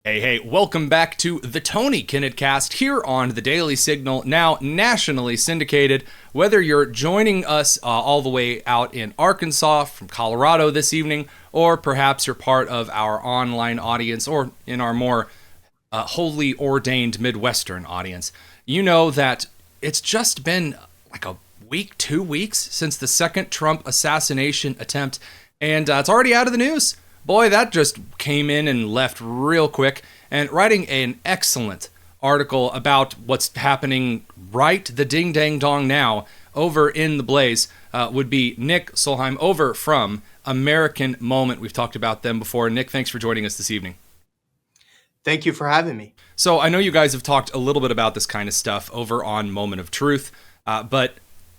Hey, welcome back to the Tony Kinnett Cast here on the Daily Signal, now nationally syndicated. Whether you're joining us all the way out in Arkansas from Colorado this evening, or perhaps you're part of our online audience, or in our more wholly ordained Midwestern audience, you know that it's just been like a week, 2 weeks since the second Trump assassination attempt, and it's already out of the news. Boy, that just came in and left real quick. And writing an excellent article about what's happening right the ding dang dong now over in the Blaze would be Nick Solheim over from American Moment. We've talked about them before. Nick, thanks for joining us this evening. Thank you for having me. So I know you guys have talked a little bit about this kind of stuff over on Moment of Truth, but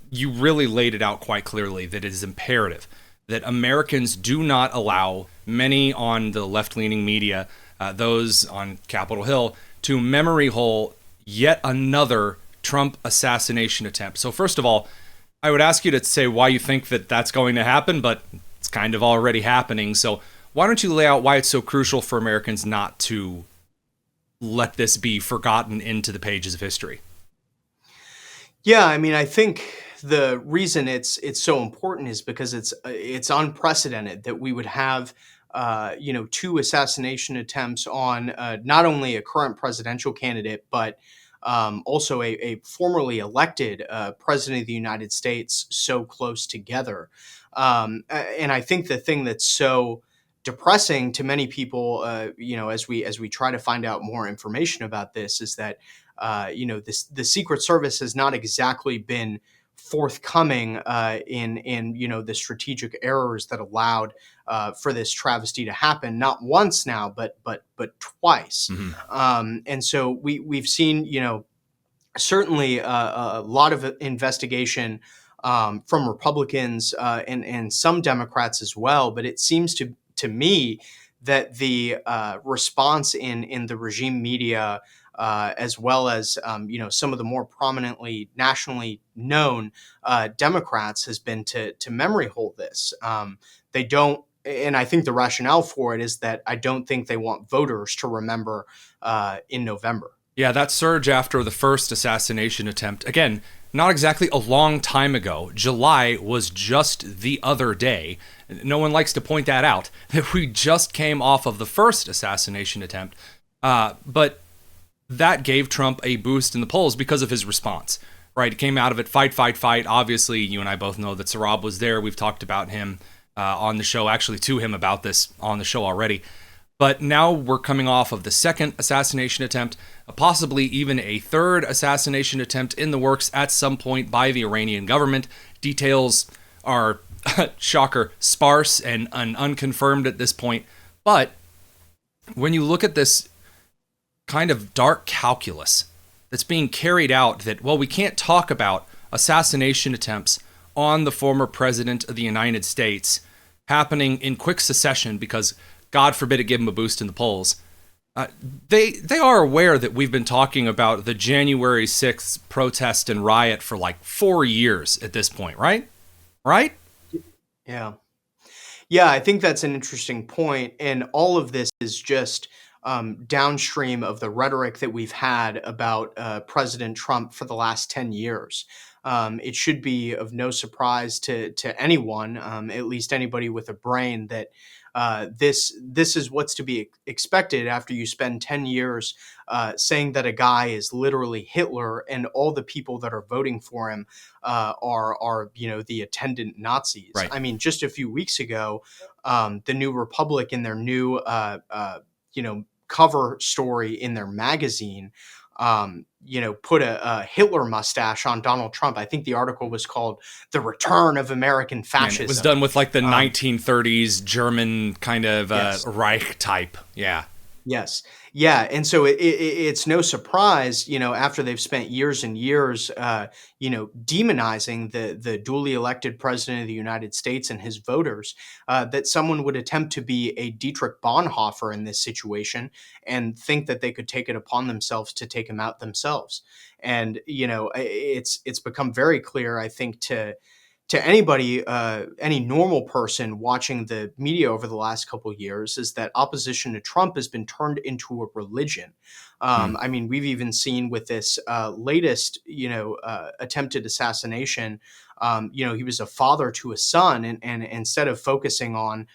you really laid it out quite clearly that it is imperative that Americans do not allow many on the left-leaning media, those on Capitol Hill, to memory hole yet another Trump assassination attempt. So first of all, I would ask you to say why you think that that's going to happen, but it's kind of already happening. So why don't you lay out why it's so crucial for Americans not to let this be forgotten into the pages of history? Yeah, I mean, I think the reason it's so important is because it's unprecedented that we would have two assassination attempts on not only a current presidential candidate but also a formerly elected president of the United States so close together. And I think the thing that's so depressing to many people, as we try to find out more information about this, is that the Secret Service has not exactly been forthcoming in the strategic errors that allowed for this travesty to happen, not once now, but twice. Mm-hmm. And so we've seen, certainly a lot of investigation from Republicans and some Democrats as well. But it seems to me that the response in the regime media, as well as some of the more prominently nationally known Democrats, has been to memory hold this. They don't. And I think the rationale for it is that I don't think they want voters to remember in November. Yeah, that surge after the first assassination attempt, again, not exactly a long time ago. July was just the other day. No one likes to point that out, that we just came off of the first assassination attempt. But that gave Trump a boost in the polls because of his response, right? It came out of it, fight, fight, fight. Obviously, you and I both know that Sarab was there. We've talked about him on the show, actually to him about this on the show already. But now we're coming off of the second assassination attempt, possibly even a third assassination attempt in the works at some point by the Iranian government. Details are, shocker, sparse and unconfirmed at this point. But when you look at this kind of dark calculus that's being carried out, that, well, we can't talk about assassination attempts on the former president of the United States happening in quick succession because God forbid it give them a boost in the polls. They are aware that we've been talking about the January 6th protest and riot for like 4 years at this point, right? Right? Yeah. Yeah, I think that's an interesting point. And all of this is just downstream of the rhetoric that we've had about President Trump for the last 10 years. It should be of no surprise to anyone, at least anybody with a brain, that this is what's to be expected after you spend 10 years saying that a guy is literally Hitler and all the people that are voting for him are the attendant Nazis. Right. I mean, just a few weeks ago, the New Republic, in their new cover story in their magazine, put a Hitler mustache on Donald Trump. I think the article was called "The Return of American And it was Fascism." done with like the 1930s German kind of Yes. Reich type. Yeah. Yes. Yeah. And so it's no surprise, after they've spent years and years, demonizing the duly elected president of the United States and his voters, that someone would attempt to be a Dietrich Bonhoeffer in this situation and think that they could take it upon themselves to take him out themselves. And, it's become very clear, I think, to to anybody, any normal person watching the media over the last couple of years, is that opposition to Trump has been turned into a religion. Hmm. I mean, we've even seen with this latest, attempted assassination. He was a father to a son, and instead of focusing on,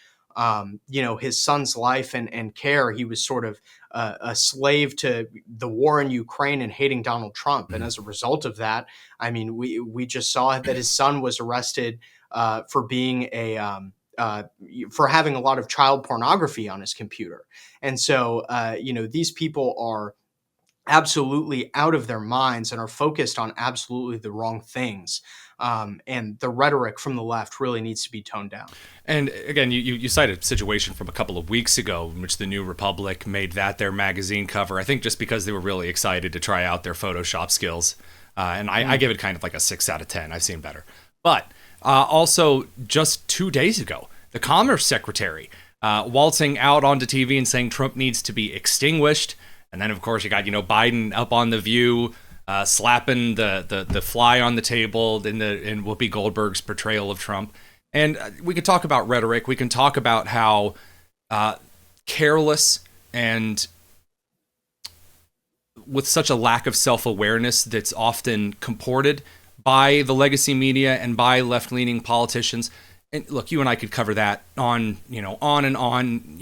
his son's life and care, he was sort of a slave to the war in Ukraine and hating Donald Trump. And Hmm. as a result of that, I mean, we just saw that his son was arrested for being for having a lot of child pornography on his computer. And so, these people are absolutely out of their minds and are focused on absolutely the wrong things. And the rhetoric from the left really needs to be toned down. And again, you cited a situation from a couple of weeks ago in which the New Republic made that their magazine cover. I think just because they were really excited to try out their Photoshop skills. And I give it kind of like a 6 out of 10. I've seen better. But also, just 2 days ago, the Commerce Secretary waltzing out onto TV and saying Trump needs to be extinguished. And then, of course, you got, Biden up on The View, slapping the fly on the table in Whoopi Goldberg's portrayal of Trump. And we can talk about rhetoric. We can talk about how careless and with such a lack of self-awareness that's often comported by the legacy media and by left-leaning politicians. And look, you and I could cover that on and on,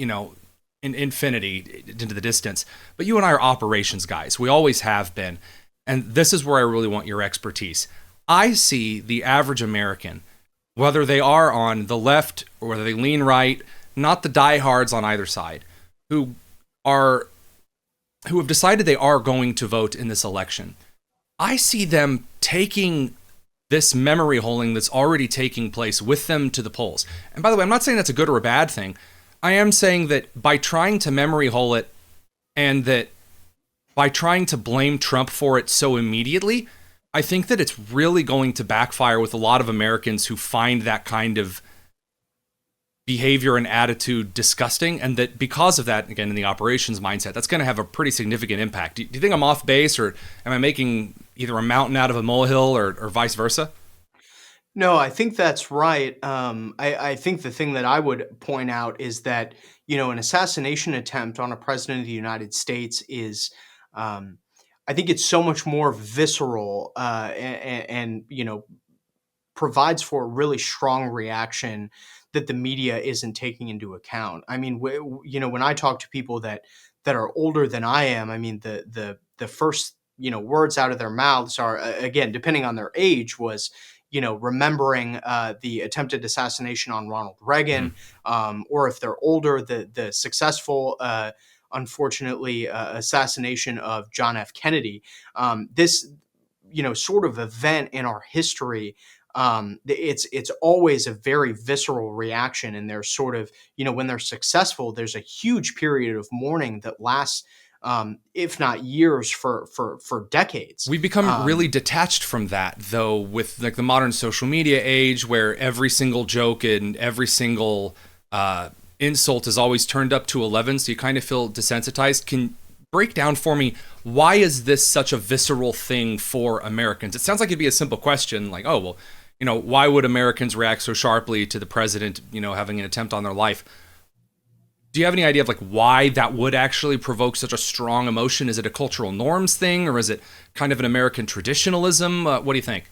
in infinity into the distance. But you and I are operations guys. We always have been. And this is where I really want your expertise. I see the average American, whether they are on the left or whether they lean right, not the diehards on either side, who have decided they are going to vote in this election. I see them taking this memory holing that's already taking place with them to the polls. And by the way, I'm not saying that's a good or a bad thing. I am saying that by trying to memory hole it and that by trying to blame Trump for it so immediately, I think that it's really going to backfire with a lot of Americans who find that kind of behavior and attitude disgusting, and that because of that, again, in the operations mindset, that's going to have a pretty significant impact. Do you think I'm off base, or am I making either a mountain out of a molehill, or vice versa? No, I think that's right. I think the thing that I would point out is that, an assassination attempt on a president of the United States is, I think it's so much more visceral, and provides for a really strong reaction that the media isn't taking into account. I mean, when I talk to people that are older than I am, I mean, the first, words out of their mouths are, again, depending on their age, was, remembering the attempted assassination on Ronald Mm-hmm. Reagan, or if they're older, the successful, unfortunately, assassination of John F. Kennedy. This, sort of event in our history, it's always a very visceral reaction, and there's sort of, when they're successful, there's a huge period of mourning that lasts, if not years, for decades. We've become really detached from that, though, with like the modern social media age, where every single joke and every single insult is always turned up to 11, so you kind of feel desensitized. Can break down for me, why is this such a visceral thing for Americans? It sounds like it'd be a simple question, like, oh, well, why would Americans react so sharply to the president, having an attempt on their life? Do you have any idea of like why that would actually provoke such a strong emotion? Is it a cultural norms thing, or is it kind of an American traditionalism? What do you think?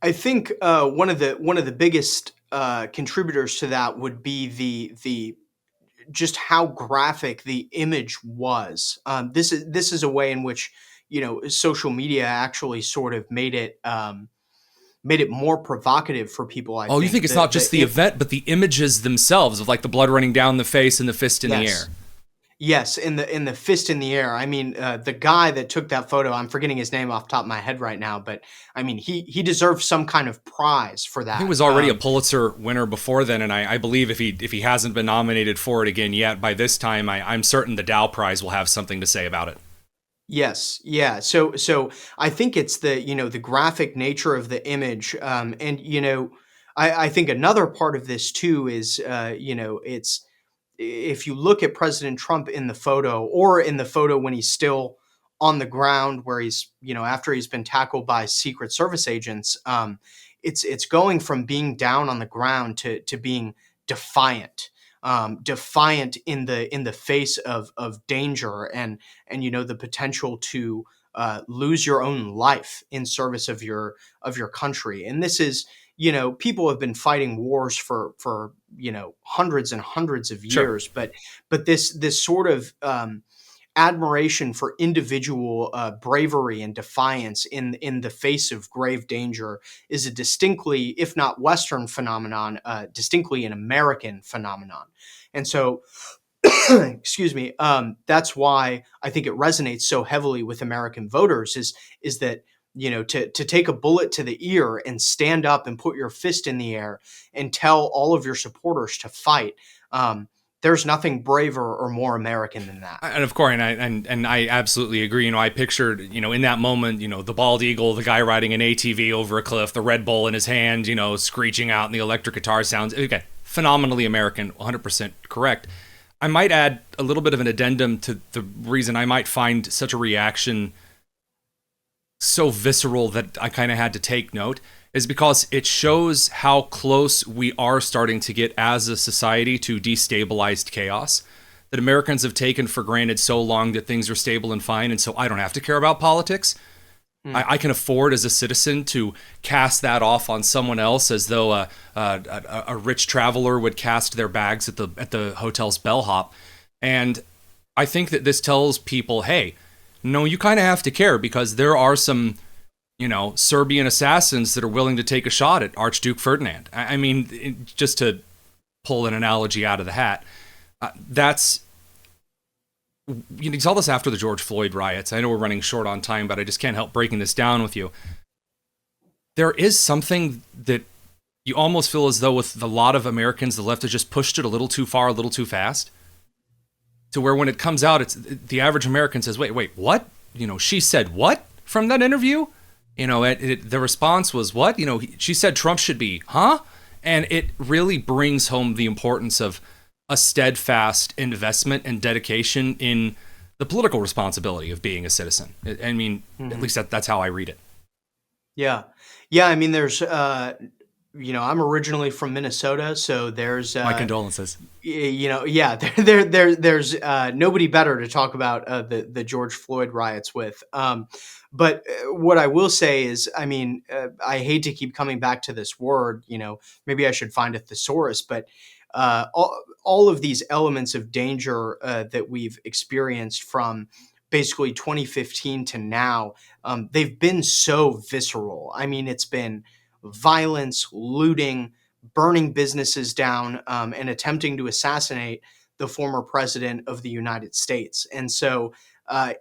I think one of the biggest contributors to that would be the just how graphic the image was. This is a way in which, social media actually sort of made it more provocative for people. I Oh, you think think it's not just the event, but the images themselves of like the blood running down the face and the fist in the air? yes. Yes, in the fist in the air. I mean, the guy that took that photo, I'm forgetting his name off the top of my head right now, but I mean, he deserves some kind of prize for I think it that. was already a Pulitzer winner before then, and I believe if he hasn't been nominated for it again yet, by this time, I'm certain the Dow Prize will have something to say about it. Yes, yeah. So I think it's the graphic nature of the image, and I think another part of this too is, it's, if you look at President Trump in the photo, or in the photo when he's still on the ground, where he's, after he's been tackled by Secret Service agents, it's going from being down on the ground to being defiant, defiant in the face of danger and the potential to lose your own life in service of your country. And this is, people have been fighting wars for hundreds and hundreds of Sure. years, but this sort of admiration for individual bravery and defiance in the face of grave danger is a distinctly, if not Western phenomenon, distinctly an American phenomenon. And so, excuse me, that's why I think it resonates so heavily with American voters is that, to take a bullet to the ear and stand up and put your fist in the air and tell all of your supporters to fight. There's nothing braver or more American than that. And of course, and I absolutely agree. I pictured, in that moment, the bald eagle, the guy riding an ATV over a cliff, the Red Bull in his hand, screeching out, and the electric guitar sounds. Okay, phenomenally American, 100% correct. I might add a little bit of an addendum to the reason I might find such a reaction so visceral that I kind of had to take note is because it shows how close we are starting to get as a society to destabilized chaos that Americans have taken for granted so long that things are stable and fine, and so I don't have to care about politics. I can afford as a citizen to cast that off on someone else as though a rich traveler would cast their bags at the hotel's bellhop. And I think that this tells people, hey, no, you kind of have to care because there are some, Serbian assassins that are willing to take a shot at Archduke Ferdinand. I mean, just to pull an analogy out of the hat, that's, you saw this after the George Floyd riots. I know we're running short on time, but I just can't help breaking this down with you. There is something that you almost feel as though with a lot of Americans, the left has just pushed it a little too far, a little too fast, to where when it comes out, it's the average American says, wait, what? She said what from that interview? The response was what? She said Trump should be, huh? And it really brings home the importance of a steadfast investment and dedication in the political responsibility of being a citizen. I mean, at least that's how I read it. Yeah. I mean, there's, I'm originally from Minnesota, so there's my condolences. There's nobody better to talk about the George Floyd riots with. But what I will say is, I mean, I hate to keep coming back to this word. Maybe I should find a thesaurus, but all of these elements of danger that we've experienced from basically 2015 to now, they've been so visceral. I mean, it's been violence, looting, burning businesses down, and attempting to assassinate the former president of the United States. And so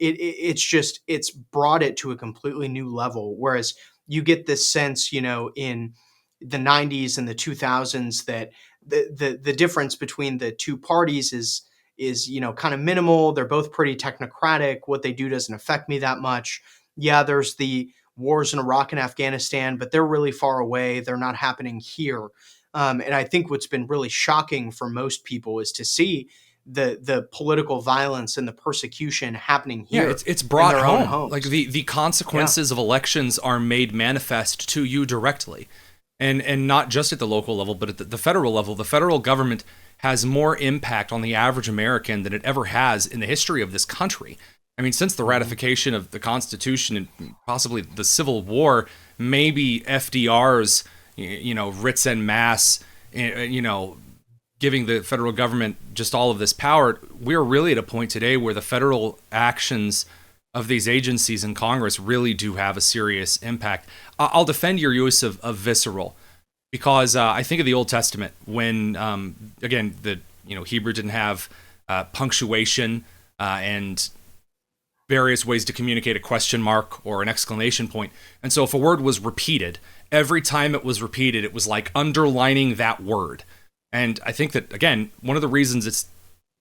it's brought it to a completely new level. Whereas you get this sense, in the 90s and the 2000s that the difference between the two parties is kind of minimal. They're both pretty technocratic. What they do doesn't affect me that much. Yeah, there's the wars in Iraq and Afghanistan, but they're really far away. They're not happening here. And I think what's been really shocking for most people is to see the political violence and the persecution happening here. Yeah, it's brought home. Like the consequences of elections are made manifest to you directly. And not just at the local level, but at the federal level. The federal government has more impact on the average American than it ever has in the history of this country. I mean, since the ratification of the Constitution and possibly the Civil War, maybe FDR's, writs en masse, giving the federal government just all of this power, we're really at a point today where the federal actions of these agencies in Congress really do have a serious impact. I'll defend your use of visceral because I think of the Old Testament when, again, Hebrew didn't have punctuation and various ways to communicate a question mark or an exclamation point. And so if a word was repeated, every time it was repeated, it was like underlining that word. And I think that, again, one of the reasons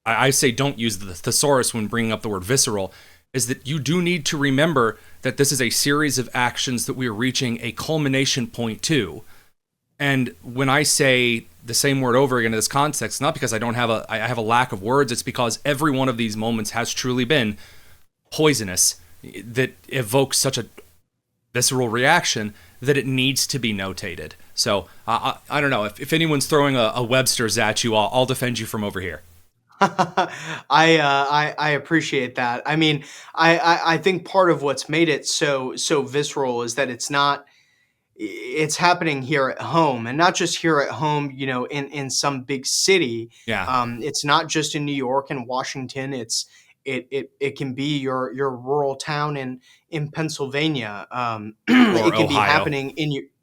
I say don't use the thesaurus when bringing up the word visceral is that you do need to remember that this is a series of actions that we are reaching a culmination point to. And when I say the same word over again in this context, not because I have a lack of words, it's because every one of these moments has truly been poisonous that evokes such a visceral reaction that it needs to be notated. So I don't know if anyone's throwing a Webster's at you, I'll defend you from over here. I appreciate that. I mean, I think part of what's made it so visceral is that it's happening here at home, and not just here at home, in some big city. Yeah, It's not just in New York and Washington. It can be your rural town in Pennsylvania. or It can be Ohio. happening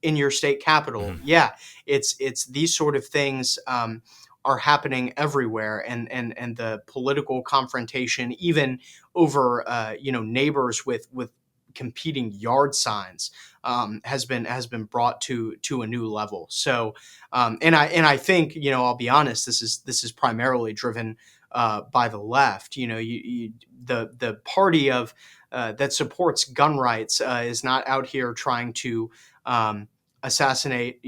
in your state capital. Mhm. Yeah, it's these sort of things are happening everywhere, and the political confrontation, even over neighbors with competing yard signs, has been brought to a new level. So, and I think, I'll be honest, this is primarily driven by the left. The party of that supports gun rights is not out here trying to assassinate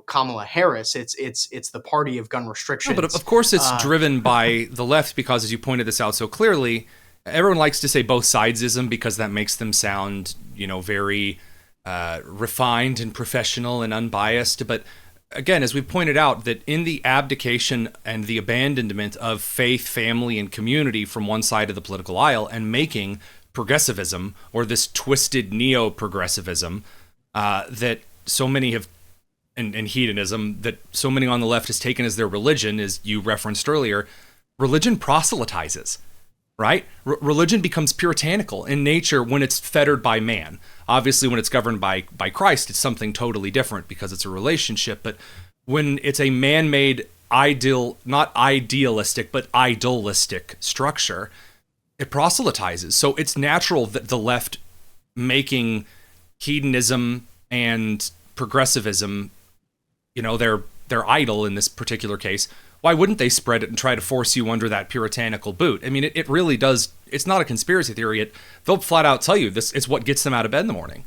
Kamala Harris. It's the party of gun No, but restrictions. of course it's Uh, driven by the left because, as you pointed this out so clearly, everyone likes to say both sidesism because that makes them sound, very refined and professional and unbiased. But again, as we pointed out, that in the abdication and the abandonment of faith, family, and community from one side of the political aisle and making progressivism, or this twisted neo-progressivism, that so many have, and hedonism that so many on the left has taken as their religion, as you referenced earlier, religion proselytizes, right? Religion becomes puritanical in nature when it's fettered by man. Obviously, when it's governed by Christ, it's something totally different because it's a relationship. But when it's a man-made ideal, not idealistic, but idolistic structure, it proselytizes. So it's natural that the left making hedonism and progressivism, their idol in this particular case, why wouldn't they spread it and try to force you under that puritanical boot? I mean, it really does. It's not a conspiracy theory. They'll flat out tell you this is what gets them out of bed in the morning.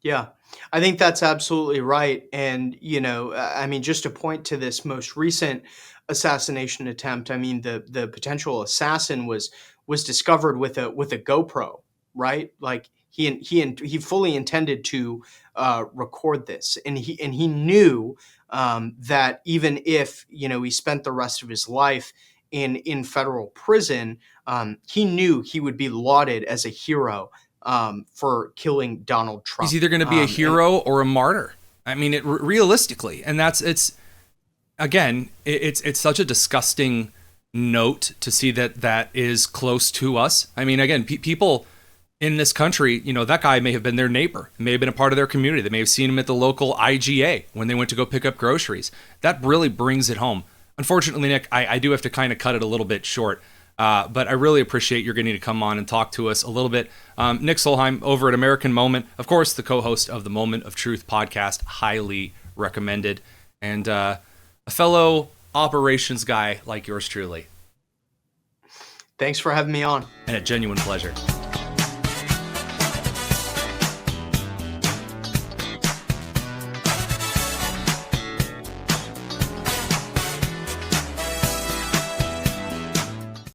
Yeah, I think that's absolutely right. And, I mean, just to point to this most recent assassination attempt, I mean, the potential assassin was discovered with a GoPro, right? Like he fully intended to record this, and he knew that even if he spent the rest of his life in federal prison, he knew he would be lauded as a hero for killing Donald He's Trump. either going to be a And hero or a martyr. I mean, realistically, and it's again, it's such a disgusting note to see that is close to us. I mean, again, people in this country, that guy may have been their neighbor, may have been a part of their community. They may have seen him at the local IGA when they went to go pick up groceries. That really brings it home. Unfortunately, Nick, I do have to kind of cut it a little bit short. But I really appreciate your getting to come on and talk to us a little bit. Nick Solheim over at American Moment, of course, the co-host of the Moment of Truth podcast, highly recommended, and a fellow operations guy like yours truly. thanks for having me on. And a genuine pleasure.